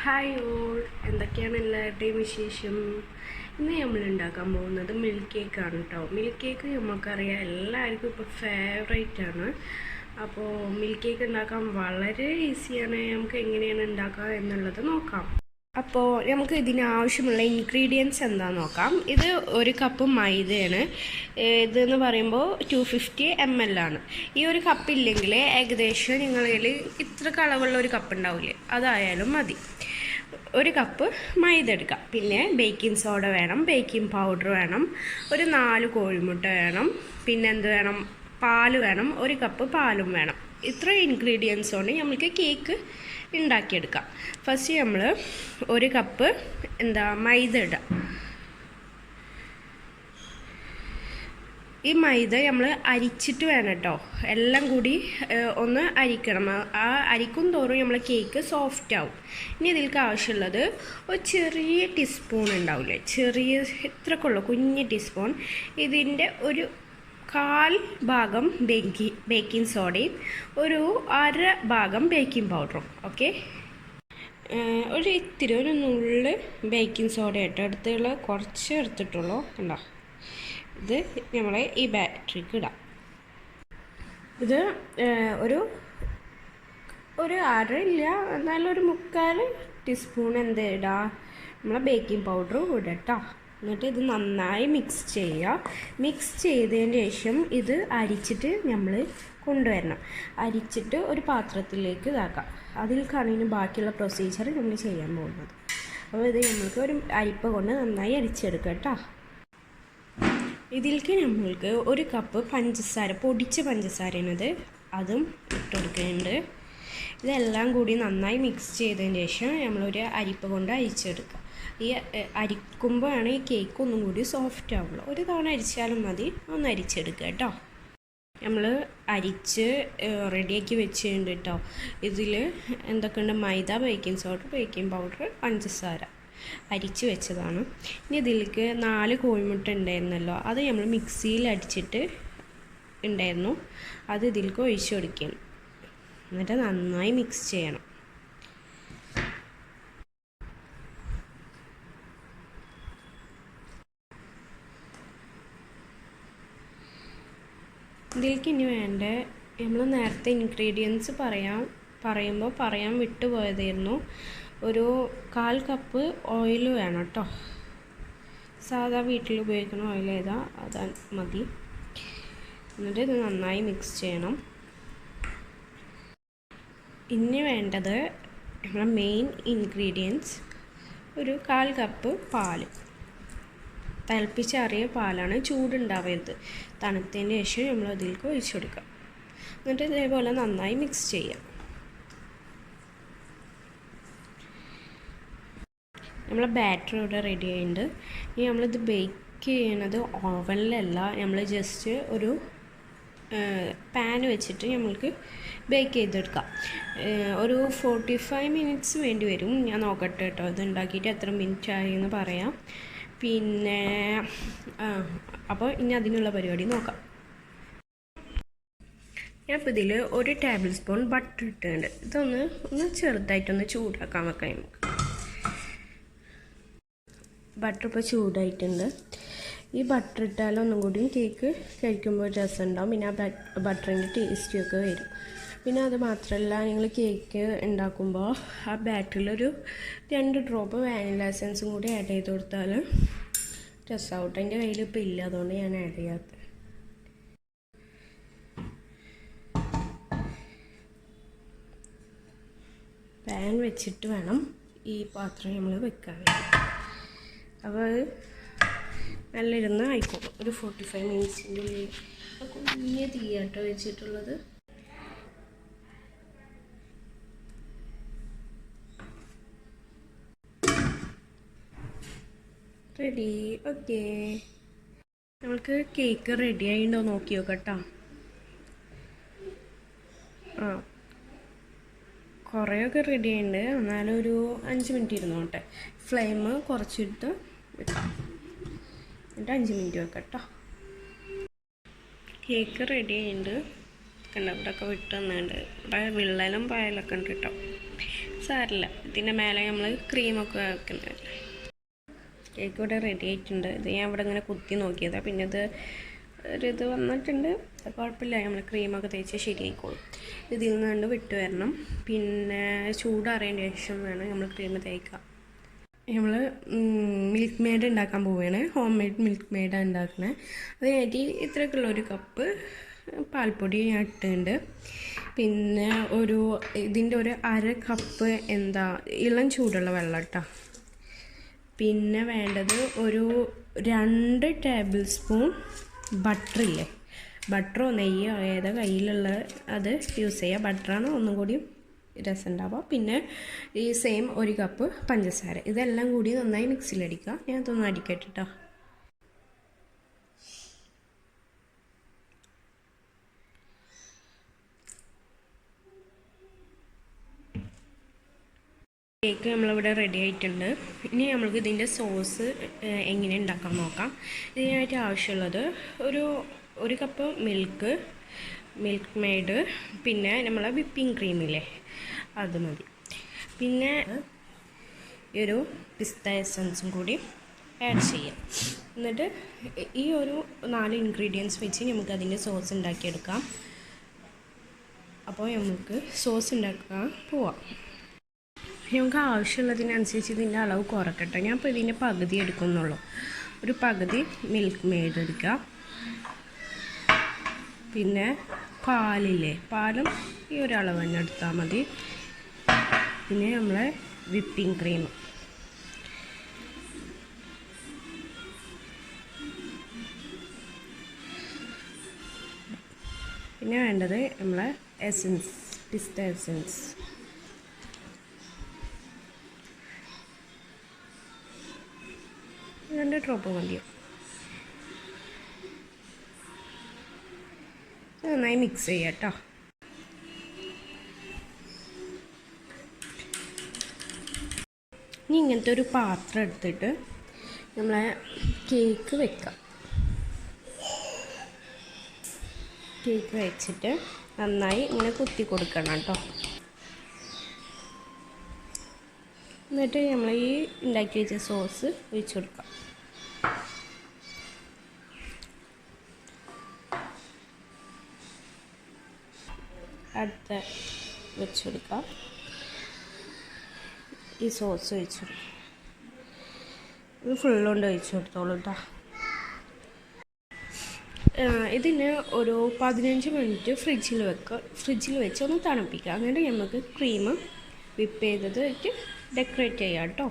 Hi all, എന്തൊക്കെയാണ് എല്ലാവരുടെയും വിശേഷം? ഇന്ന് നമ്മൾ ഉണ്ടാക്കാൻ പോകുന്നത് മിൽക്ക് കേക്കാണ് കേട്ടോ. മിൽക്ക് കേക്ക് നമുക്കറിയാം എല്ലാവർക്കും ഇപ്പോൾ ഫേവറേറ്റാണ്. അപ്പോൾ മിൽക്ക് കേക്ക് ഉണ്ടാക്കാൻ വളരെ ഈസിയാണ്. നമുക്ക് എങ്ങനെയാണ് ഉണ്ടാക്കുക എന്നുള്ളത് നോക്കാം. അപ്പോൾ നമുക്ക് ഇതിനാവശ്യമുള്ള ഇൻഗ്രീഡിയൻസ് എന്താണെന്ന് നോക്കാം. ഇത് 1 കപ്പ് മൈദയാണ്. ഇതെന്ന് പറയുമ്പോൾ 250 ml ആണ്. ഈ ഒരു കപ്പ് ഇല്ലെങ്കിൽ ഏകദേശം നിങ്ങളിൽ ഇത്ര കളവുള്ള ഒരു കപ്പ് ഉണ്ടാവില്ലേ, അതായാലും മതി. 1 കപ്പ് മൈദ എടുക്കാം. പിന്നെ ബേക്കിംഗ് സോഡ വേണം, ബേക്കിംഗ് പൗഡർ വേണം, ഒരു 4 കോഴിമുട്ട വേണം, പിന്നെ എന്ത് വേണം, പാല് വേണം, 1 കപ്പ് പാലും വേണം. ഇത്ര ഇൻഗ്രീഡിയൻസ് കൊണ്ട് നമുക്ക് കേക്ക് ഉണ്ടാക്കിയെടുക്കാം. ഫസ്റ്റ് നമ്മൾ 1 കപ്പ് മൈദ ഇടാം. ഈ മൈദ നമ്മൾ അരിച്ചിട്ട് വേണം കേട്ടോ. എല്ലാം കൂടി ഒന്ന് അരിക്കണം. ആ അരിക്കും തോറും നമ്മൾ കേക്ക് സോഫ്റ്റ് ആവും. ഇനി ഇതിലേക്ക് ആവശ്യമുള്ളത് ഒരു ചെറിയ ടീസ്പൂൺ ഉണ്ടാവില്ലേ, ചെറിയ ഇത്രക്കുള്ള കുഞ്ഞ് ടീസ്പൂൺ. ഇതിൻ്റെ ഒരു 1/4 ഭാഗം ബേക്കിംഗ് സോഡയും ഒരു 1/2 ഭാഗം ബേക്കിംഗ് പൗഡറും. ഓക്കെ, ഒരു നുള്ള് ബേക്കിംഗ് സോഡ ആയിട്ട് എടുത്തുള്ള കുറച്ച് എടുത്തിട്ടുള്ളൂ. കണ്ടോ, ഇത് നമ്മളെ ഈ ബാറ്ററിക്ക് ഇടാം. ഇത് ഒരു 1/2 ഇല്ല, എന്നാലും ഒരു 3/4 ടീസ്പൂൺ ഇടാം നമ്മളെ ബേക്കിംഗ് പൗഡറും ഇടാം കേട്ടോ. എന്നിട്ട് ഇത് നന്നായി മിക്സ് ചെയ്യുക. മിക്സ് ചെയ്തതിന് ശേഷം ഇത് അരിച്ചിട്ട് നമ്മൾ കൊണ്ടുവരണം. അരിച്ചിട്ട് ഒരു പാത്രത്തിലേക്ക് ഇതാക്കാം. അതിലേക്കാണ് ഇനി ബാക്കിയുള്ള പ്രൊസീജിയർ നമ്മൾ ചെയ്യാൻ പോകുന്നത്. അപ്പോൾ ഇത് നമ്മൾക്ക് ഒരു അരിപ്പ കൊണ്ട് നന്നായി അരിച്ചെടുക്കാം കേട്ടോ. ഇതിലേക്ക് നമ്മൾക്ക് 1 കപ്പ് പഞ്ചസാര, പൊടിച്ച പഞ്ചസാരയാണിത്, അതും ഇട്ടുകൊടുക്കുന്നുണ്ട്. ഇതെല്ലാം കൂടി നന്നായി മിക്സ് ചെയ്തതിന് ശേഷം നമ്മളൊരു അരിപ്പ കൊണ്ട് അരിച്ചെടുക്കുക. ഈ അരിക്കുമ്പോഴാണ് ഈ കേക്ക് ഒന്നും കൂടി സോഫ്റ്റ് ആവുള്ളൂ. ഒരു തവണ അരിച്ചാലും മതി, ഒന്ന് അരിച്ചെടുക്കുക കേട്ടോ. നമ്മൾ അരിച്ച് റെഡിയാക്കി വെച്ചിട്ടുണ്ട് കേട്ടോ. ഇതിൽ എന്തൊക്കെയുണ്ട്, മൈദ, ബേക്കിംഗ് സോഡ, ബേക്കിംഗ് പൗഡർ, പഞ്ചസാര അരിച്ച് വെച്ചതാണ്. ഇനി ഇതിലേക്ക് 4 കോഴിമുട്ട ഉണ്ടായിരുന്നല്ലോ, അത് നമ്മൾ മിക്സിയിൽ അടിച്ചിട്ട് ഉണ്ടായിരുന്നു, അത് ഇതിലേക്ക് ഒഴിച്ച് കൊടുക്കണം. എന്നിട്ട് നന്നായി മിക്സ് ചെയ്യണം. ഇതിലേക്ക് ഇനി വേണ്ട, നമ്മൾ നേരത്തെ ഇൻഗ്രീഡിയൻസ് പറയാൻ വിട്ടുപോയതായിരുന്നു. ഒരു 1/4 കപ്പ് ഓയിൽ വേണം കേട്ടോ. സാധാ വീട്ടിൽ ഉപയോഗിക്കുന്ന ഓയിൽ ഏതാ അത് മതി. എന്നിട്ട് ഇത് നന്നായി മിക്സ് ചെയ്യണം. ഇനി വേണ്ടത് നമ്മളെ മെയിൻ ഇൻഗ്രീഡിയൻസ്, ഒരു 1/4 കപ്പ് പാല്. തിളപ്പിച്ചാറിയ പാലാണ്, ചൂടുണ്ടാവരുത്. തണുത്തതിന് ശേഷം നമ്മൾ അതിലേക്ക് ഒഴിച്ചു കൊടുക്കാം. എന്നിട്ട് ഇതേപോലെ നന്നായി മിക്സ് ചെയ്യാം. നമ്മളെ ബാറ്റർ ഇവിടെ റെഡി ആയിട്ടുണ്ട്. ഇനി നമ്മളിത് ബേക്ക് ചെയ്യണത് ഓവനിലല്ല, നമ്മൾ ജസ്റ്റ് ഒരു പാൻ വെച്ചിട്ട് നമ്മൾക്ക് ബേക്ക് ചെയ്തെടുക്കാം. ഒരു 45 മിനിറ്റ്സ് വേണ്ടി വരും. ഞാൻ നോക്കട്ടെ കേട്ടോ, ഇത് ഉണ്ടാക്കിയിട്ട് എത്ര മിനിറ്റ് ആയി എന്ന് പറയാം. പിന്നെ അപ്പോൾ ഇനി അതിനുള്ള പരിപാടി നോക്കാം. ഞാൻ ഇപ്പോൾ ഇതിൽ 1 ടേബിൾ സ്പൂൺ ബട്ടർ ഇട്ടിട്ടുണ്ട്. ഇതൊന്ന് ചെറുതായിട്ടൊന്ന് ചൂടാക്കാൻ വെക്കാം നമുക്ക്. ബട്ടർ ഇപ്പോൾ ചൂടായിട്ടുണ്ട്. ഈ ബട്ടർ ഇട്ടാൽ ഒന്നും കൂടി കേക്ക് കഴിക്കുമ്പോൾ രസം ഉണ്ടാവും. പിന്നെ ആ ബട്ടറിൻ്റെ ടേസ്റ്റൊക്കെ വരും. പിന്നെ അത് മാത്രമല്ല, നിങ്ങൾ കേക്ക് ഉണ്ടാക്കുമ്പോൾ ആ ബാറ്ററിലൊരു 2 ഡ്രോപ്പ് വാനില എസൻസും കൂടി ആഡ് ചെയ്ത് കൊടുത്താൽ രസമാവട്ടെ. എൻ്റെ കയ്യിൽ ഇപ്പോൾ ഇല്ല, അതുകൊണ്ട് ഞാൻ ആഡ് ചെയ്യാത്തത്. പാൻ വെച്ചിട്ട് വേണം ഈ പാത്രം നമ്മൾ വെക്കാൻ വേണ്ടി. അപ്പോൾ അത് നല്ല ഇരുന്ന് ആയിക്കോളും. ഒരു 45 മിനിറ്റ്സിൻ്റെ ഉള്ളിൽ. കുഞ്ഞ് തീയാട്ടോ വെച്ചിട്ടുള്ളത്. റെഡി. ഓക്കെ, നമുക്ക് കേക്ക് റെഡി ആയിട്ടോ നോക്കി നോക്കട്ടോ. കുറേയൊക്കെ റെഡി ആയിട്ടുണ്ട്. എന്നാലും ഒരു 5 മിനിറ്റ് ഇരുന്നോട്ടെ. ഫ്ലെയിം കുറച്ചിട്ട് വെക്കാം. എന്നിട്ട് 5 മിനിറ്റ് വെക്കാം കേട്ടോ. കേക്ക് റെഡി ആയിട്ടുണ്ട്. കണ്ട, ഇവിടെയൊക്കെ വിട്ട് തന്നുണ്ട്. ഇവിടെ വിള്ളലും പായലൊക്കെ ഉണ്ട് കേട്ടോ. സാരില്ല, ഇതിൻ്റെ മേലെ നമ്മൾ ക്രീമൊക്കെ വെക്കുന്നത്. കേക്ക് ഇവിടെ റെഡി ആയിട്ടുണ്ട്. ഇത് ഞാൻ ഇവിടെ ഇങ്ങനെ കുത്തി നോക്കിയതാണ്. പിന്നെ ഇത് വന്നിട്ടുണ്ട്. കുഴപ്പമില്ല, നമ്മൾ ക്രീമൊക്കെ തേച്ച് ശരിയായിക്കോളും. ഇതിൽ നിന്ന് വിട്ട് വരണം. പിന്നെ ചൂടാറിയതിന് ശേഷം വേണം നമ്മൾ ക്രീം തേക്കാം. നമ്മൾ മിൽക്ക് മെയ്ഡ് ഉണ്ടാക്കാൻ പോവുകയാണ്. ഹോം മെയ്ഡ് മിൽക്ക് മെയ്ഡാണ് ഉണ്ടാക്കുന്നത്. അതിനായിട്ട് ഇത്രയൊക്കെയുള്ള ഒരു കപ്പ് പാൽപ്പൊടി ഞാൻ ഇട്ടിട്ടുണ്ട്. പിന്നെ ഇതിൻ്റെ ഒരു അര കപ്പ് ഇളം ചൂടുള്ള വെള്ളം കേട്ടോ. പിന്നെ വേണ്ടത് 2 ടേബിൾ സ്പൂൺ ബട്ടറില്ലേ, ബട്ടറോ നെയ്യോ ഏതാ കയ്യിലുള്ള അത് യൂസ് ചെയ്യുക. ബട്ടറാണ് ഒന്നും കൂടി രസം ഉണ്ടാവുക. പിന്നെ ഈ സെയിം 1 കപ്പ് പഞ്ചസാര. ഇതെല്ലാം കൂടി നന്നായി മിക്സിയിലടിക്കുക. ഞാൻ ഇതൊന്നും അടിക്കട്ടെ കേട്ടോ. കേക്ക് നമ്മളിവിടെ റെഡി ആയിട്ടുണ്ട്. ഇനി നമ്മൾക്ക് ഇതിൻ്റെ സോസ് എങ്ങനെ ഉണ്ടാക്കാൻ നോക്കാം. ഇതിനായിട്ട് ആവശ്യമുള്ളത് ഒരു കപ്പ് മിൽക്ക് മെയ്ഡ്, പിന്നെ നമ്മളെ വിപ്പിംഗ് ക്രീമില്ലേ അത് മതി. പിന്നെ ഈ പിസ്ത എസൻസും കൂടി ആഡ് ചെയ്യാം. എന്നിട്ട് ഈ 4 ഇൻഗ്രീഡിയൻസ് വെച്ച് നമുക്ക് അതിൻ്റെ സോസ് ഉണ്ടാക്കിയെടുക്കാം. അപ്പോൾ നമുക്ക് സോസ് ഉണ്ടാക്കാൻ പോവാം. നമുക്ക് ആവശ്യമുള്ളതിനനുസരിച്ച് ഇതിൻ്റെ അളവ് കുറക്കട്ടെ. ഞാൻ ഇപ്പോൾ ഇതിൻ്റെ പകുതി എടുക്കുന്നുള്ളൂ. ഒരു പകുതി മിൽക്ക് മെയ്ഡ് എടുക്കുക. പിന്നെ പാലും ഈ ഒരളവ് തന്നെ എടുത്താൽ മതി. പിന്നെ നമ്മളെ വിപ്പിംഗ് ക്രീം, പിന്നെ വേണ്ടത് നമ്മളെ എസൻസ്, പിസ്ത എസൻസ്. രണ്ട് ഡ്രോപ്പ് മതിയോ. നന്നായി മിക്സ് ചെയ്യാം കേട്ടോ. ഇനി ഇങ്ങനത്തെ ഒരു പാത്രം എടുത്തിട്ട് നമ്മളെ കേക്ക് വെക്കാം. കേക്ക് വെച്ചിട്ട് നന്നായി ഇങ്ങനെ കുത്തി കൊടുക്കണം കേട്ടോ. എന്നിട്ട് നമ്മൾ ഈ ഉണ്ടാക്കി വെച്ച സോസ് ഒഴിച്ച് കൊടുക്കാം. അടുത്ത വെച്ച് കൊടുക്കാം. ഈ സോസ് ഒഴിച്ച് കൊടുക്കാം. ഇത് ഫുള്ളുകൊണ്ട് ഒഴിച്ച് കൊടുത്തോളൂ കേട്ടോ. ഇതിന് 15 മിനിറ്റ് ഫ്രിഡ്ജിൽ വെച്ച് ഒന്ന് തണുപ്പിക്കുക. എന്നിട്ട് നമുക്ക് ക്രീം വിപ്പ് ചെയ്തത് വെച്ച് ഡെക്കറേറ്റ് ചെയ്യാം കേട്ടോ.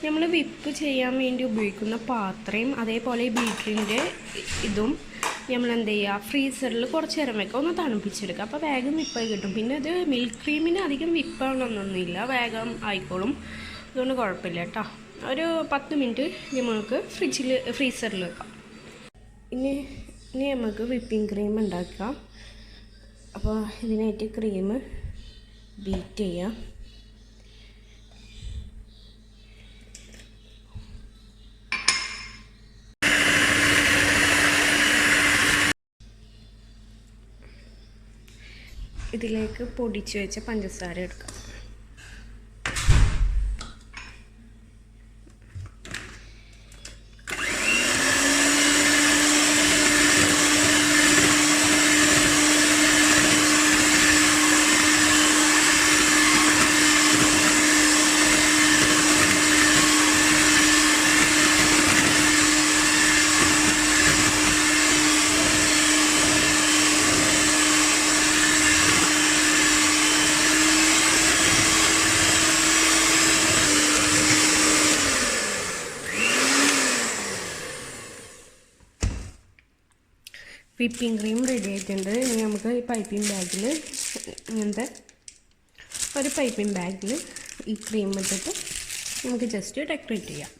നമ്മൾ വിപ്പ് ചെയ്യാൻ വേണ്ടി ഉപയോഗിക്കുന്ന പാത്രയും അതേപോലെ ഈ ബീറ്ററിൻ്റെ ഇതും നമ്മൾ ഫ്രീസറിൽ കുറച്ച് നേരം വെക്കുക, ഒന്ന് തണുപ്പിച്ചെടുക്കുക. അപ്പോൾ വേഗം വിപ്പായി കിട്ടും. പിന്നെ ഇത് മിൽക്ക് ക്രീമിന് അധികം വിപ്പാണെന്നൊന്നുമില്ല, വേഗം ആയിക്കോളും. അതുകൊണ്ട് കുഴപ്പമില്ല കേട്ടോ. ഒരു 10 മിനിറ്റ് നമുക്ക് ഫ്രീസറിൽ വെക്കാം. ഇനി നമുക്ക് വിപ്പിംഗ് ക്രീം ഉണ്ടാക്കാം. അപ്പോൾ ഇതിനായിട്ട് ക്രീം ബീറ്റ് ചെയ്യാം. ഇതിലേക്ക് പൊടിച്ച് വെച്ച പഞ്ചസാര എടുക്കാം. വിപ്പിംഗ് ക്രീം റെഡി ആയിട്ടുണ്ട്. ഇനി നമുക്ക് ഈ പൈപ്പിംഗ് ബാഗിൽ ഇങ്ങനത്തെ ഒരു പൈപ്പിംഗ് ബാഗിൽ ഈ ക്രീം ഇട്ടിട്ട് നമുക്ക് ജസ്റ്റ് ഡെക്കറേറ്റ് ചെയ്യാം.